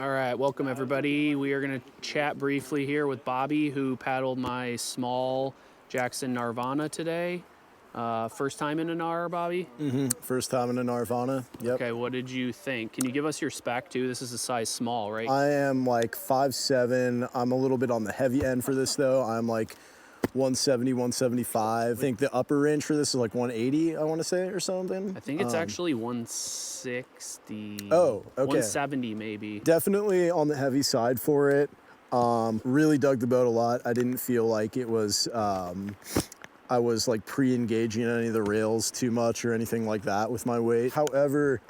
All right, welcome everybody. We are going to chat briefly here with Bobby, who paddled my small Jackson Gnarvana today. First time in a Gnar, Bobby? First time in a Gnarvana. Yep. Okay, what did you think? Can you give us your spec too? This is a size small, right? I am like 5'7". I'm a little bit on the heavy end for this though. I'm like 170, 175. I think the upper range for this is like 180, I want to say, or something. I think it's actually 160. Oh, okay. 170 maybe. Definitely on the heavy side for it. Really dug the boat a lot. I didn't feel like it was, I was like pre-engaging any of the rails too much or anything like that with my weight. However,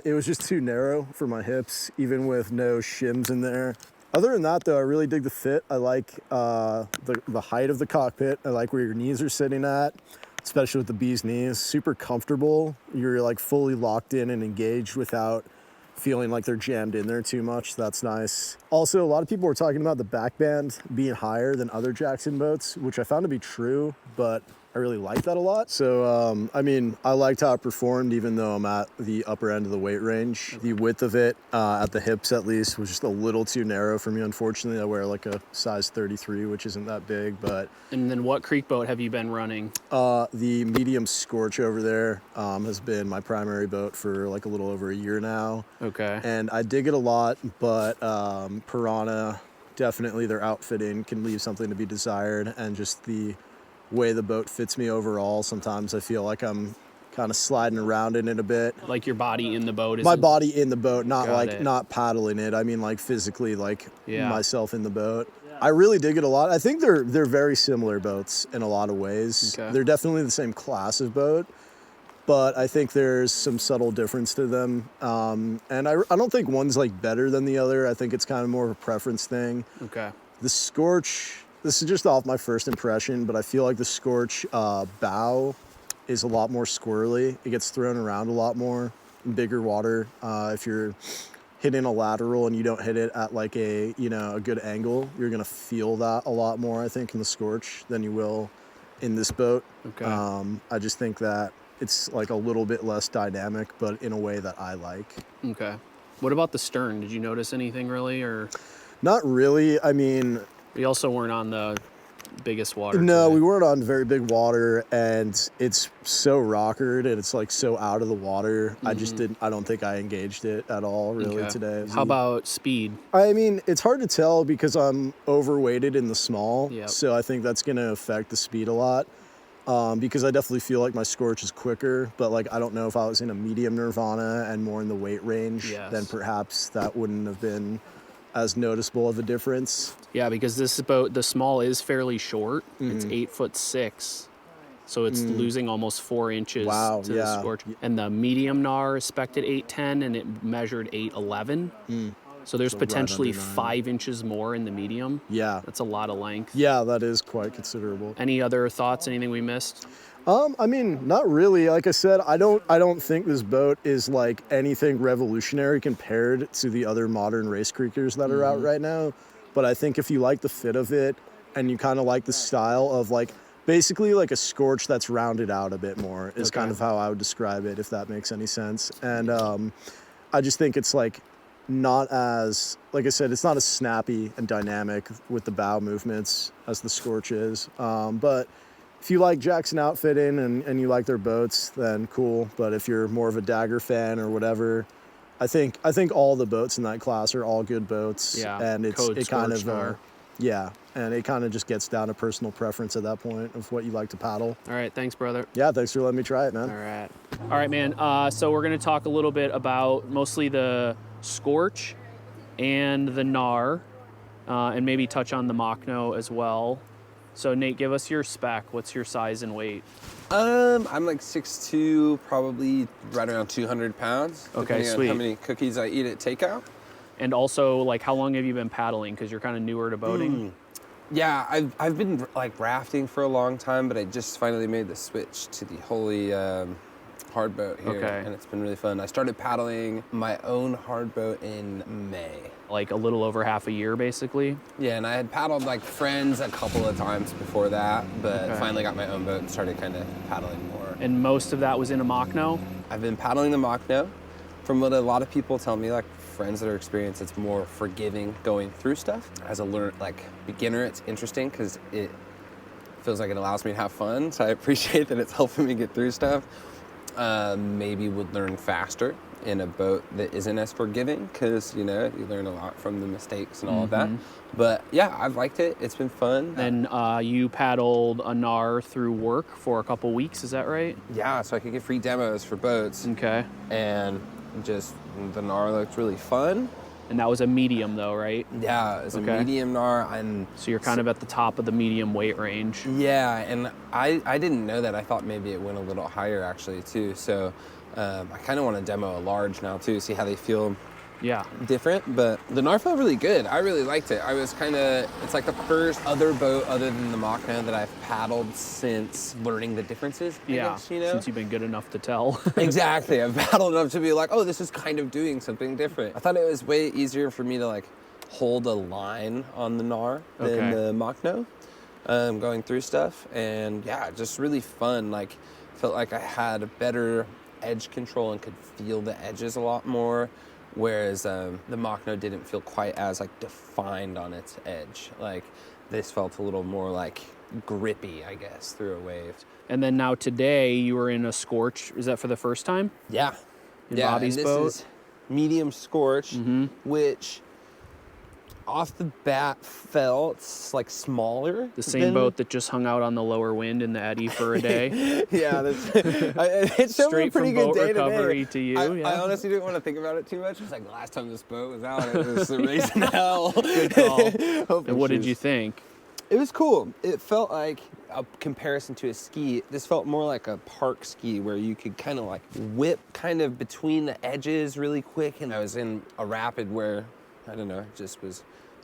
it was just too narrow for my hips, even with no shims in there. Other than that, though, I really dig the fit. I like the height of the cockpit. I like where your knees are sitting at, especially with the bee's knees. Super comfortable. You're like fully locked in and engaged without feeling like they're jammed in there too much. That's nice. Also, a lot of people were talking about the back band being higher than other Jackson boats, which I found to be true, but I really like that a lot. So, I mean, I liked how it performed, even though I'm at the upper end of the weight range. The width of it, at the hips at least, was just a little too narrow for me, unfortunately. I wear like a size 33, which isn't that big, but... And then what creek boat have you been running? The medium Scorch over there has been my primary boat for like a little over a year now. Okay. And I dig it a lot, but Pyranha, definitely their outfitting can leave something to be desired, and just the way the boat fits me overall, sometimes I feel like I'm kind of sliding around in it a bit. Like your body in the boat? My body in the boat, not Got like it. not paddling it. I mean like physically, like Yeah. myself in the boat. I really dig it a lot. I think they're very similar boats in a lot of ways. Okay. They're definitely the same class of boat, but I think there's some subtle difference to them. And I don't think one's like better than the other. I think it's kind of more of a preference thing. Okay. The Scorch, this is just off my first impression, but I feel like the Scorch bow is a lot more squirrely. It gets thrown around a lot more in bigger water. If you're hitting a lateral and you don't hit it at like a good angle, you're gonna feel that a lot more, I think, in the Scorch than you will in this boat. Okay. I just think that it's like a little bit less dynamic, but in a way that I like. Okay. What about the stern? Did you notice anything really, or? Not really. I mean, We also weren't on the biggest water. no, today. we weren't on very big water, and it's so rockered and it's like so out of the water. I just I don't think I engaged it at all really Okay. today. How about speed? I mean, it's hard to tell because I'm overweighted in the small. Yep. So I think that's going to affect the speed a lot. Because I definitely feel like my Scorch is quicker, but like I don't know if I was in a medium Gnarvana and more in the weight range, Yes. then perhaps that wouldn't have been as noticeable of a difference. Yeah, because this boat, the small is fairly short. It's 8'6", so it's losing almost 4 inches Wow, to the yeah. Scorch. And the medium Gnar is spec'd at 8'10", and it measured 8'11". So there's So right potentially under 9. 5 inches more in the medium. Yeah. That's a lot of length. Yeah, that is quite considerable. Any other thoughts? Anything we missed? I mean, not really. Like I said, I don't think this boat is like anything revolutionary compared to the other modern race creekers that are out right now. But I think if you like the fit of it and you kind of like the style of like basically like a Scorch that's rounded out a bit more is Okay. kind of how I would describe it, if that makes any sense. And I just think it's like not as, like I said, it's not as snappy and dynamic with the bow movements as the Scorch is. But if you like Jackson outfitting and you like their boats, then cool. But if you're more of a Dagger fan or whatever, I think all the boats in that class are all good boats. Yeah, And code it kind Scorch Gnar. yeah, and it kind of just gets down to personal preference at that point of what you like to paddle. All right, thanks, brother. Yeah, thanks for letting me try it, man. All right, man. So we're going to talk a little bit about mostly the Scorch and the Gnar, and maybe touch on the Machno as well. So Nate, give us your spec. What's your size and weight? I'm like 6'2", probably right around 200 pounds. Okay, depending sweet. on how many cookies I eat at Takeout. And also, like, how long have you been paddling? Because you're kind of newer to boating. Yeah, I've been like rafting for a long time, but I just finally made the switch to the holy hard boat here, Okay. and it's been really fun. I started paddling my own hard boat in May. Like a little over half a year, basically. Yeah, and I had paddled like friends a couple of times before that, but Okay. finally got my own boat and started kind of paddling more. And most of that was in a Machno. I've been paddling the Machno. From what a lot of people tell me, like friends that are experienced, it's more forgiving going through stuff. As a beginner, it's interesting because it feels like it allows me to have fun. So I appreciate that it's helping me get through stuff. Maybe would learn faster in a boat that isn't as forgiving because, you learn a lot from the mistakes and all of that. But yeah, I've liked it. It's been fun. And you paddled a Gnar through work for a couple weeks, is that right? Yeah, so I could get free demos for boats. Okay. And just the Gnar looked really fun. And that was a medium though, right? Yeah, it's a medium Gnar. And so you're kind of at the top of the medium weight range. Yeah, and I didn't know that. I thought maybe it went a little higher actually too. So I kind of want to demo a large now too, see how they feel. Yeah. Different, but the Gnar felt really good. I really liked it. It's like the first other boat other than the Machno that I've paddled since learning the differences. I guess, since you've been good enough to tell. Exactly. I've paddled enough to be like, oh, this is kind of doing something different. I thought it was way easier for me to like hold a line on the Gnar than the Machno, going through stuff. And yeah, just really fun. Like, felt like I had a better edge control and could feel the edges a lot more. Whereas the Machno didn't feel quite as like defined on its edge. Like this felt a little more like grippy, I guess, through a wave. And then now today you were in a Scorch. Is that for the first time? Yeah. In Bobby's boat? This is medium Scorch, which off the bat felt like smaller. The same boat that just hung out on the lower wind in the eddy for a day. Yeah, it showed me a pretty good day recovery today. to you. I honestly didn't want to think about it too much. It was like the last time this boat was out, it was raising hell. Good call. And what did you think? It was cool. It felt like a comparison to a ski. This felt more like a park ski where you could kind of like whip kind of between the edges really quick. And I was in a rapid where, I don't know, just was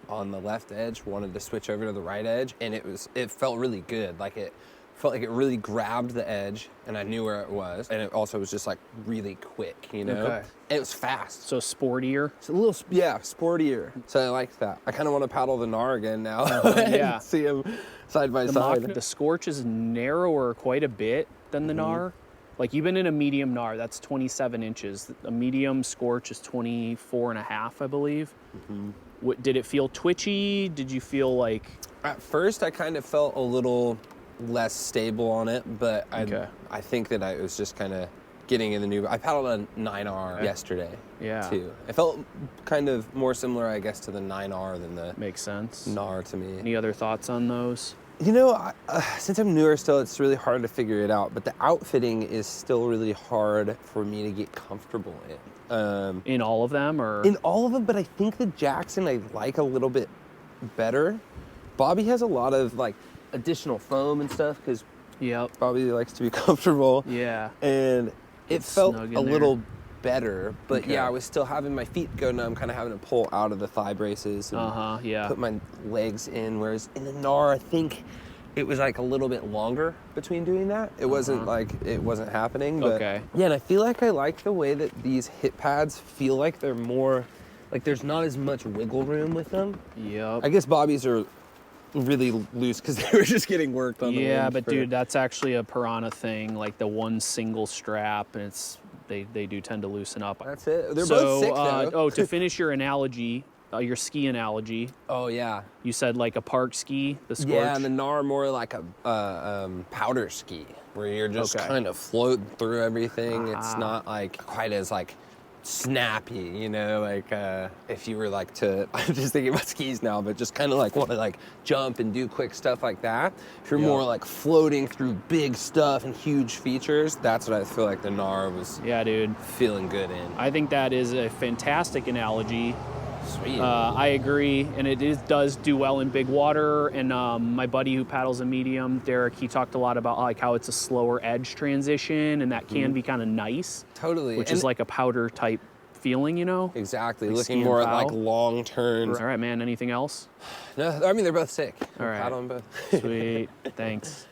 on the left edge, wanted to switch over to the right edge, and it felt really good. Like it felt like it really grabbed the edge, and I knew where it was, and it also was just like really quick, Okay. It was fast. So sportier? It's a little, sportier. So I liked that. I kind of want to paddle the Gnar again now. Yeah. See them side by side. The Scorch is narrower quite a bit than the Gnar. Like you've been in a medium Gnar, that's 27 inches. A medium Scorch is 24 and a half, I believe. Did it feel twitchy? Did you feel like... At first, I kind of felt a little less stable on it, but I think that I was just kind of getting in the new... I paddled a 9R yesterday, too. It felt kind of more similar, I guess, to the 9R than the... Makes sense. Gnar to me. Any other thoughts on those? Since I'm newer still, it's really hard to figure it out, but the outfitting is still really hard for me to get comfortable in. In all of them, or? In all of them, but I think the Jackson I like a little bit better. Bobby has a lot of like additional foam and stuff because Bobby likes to be comfortable. Yeah. And it felt a little better, but I was still having my feet go numb, kind of having to pull out of the thigh braces and put my legs in, whereas in the Gnar, I think it was like a little bit longer between doing that. It wasn't like it wasn't happening, but yeah, and I feel like I like the way that these hip pads feel like they're more, like there's not as much wiggle room with them. Yep. I guess Bobby's are really loose because they were just getting worked on. Yeah, but dude, that's actually a Pyranha thing, like the one single strap, and it's they do tend to loosen up. That's it. They're both sick though. To finish your analogy, your ski analogy. Oh yeah. You said like a park ski, the Scorch. Yeah, and the Gnar more like a powder ski, where you're just kind of floating through everything. It's not like quite as like snappy, like if you were like to, I'm just thinking about skis now, but just kind of like want to like jump and do quick stuff like that. If you're more like floating through big stuff and huge features, that's what I feel like the Gnar was feeling good in. I think that is a fantastic analogy. Sweet. I agree, and it does do well in big water. And my buddy who paddles a medium, Derek, he talked a lot about like how it's a slower edge transition, and that can be kind of nice. Totally. Which is like a powder type feeling, Exactly. Like looking more at like long turns. All right, man. Anything else? No, I mean they're both sick. All right. Paddle them both. Sweet. Thanks.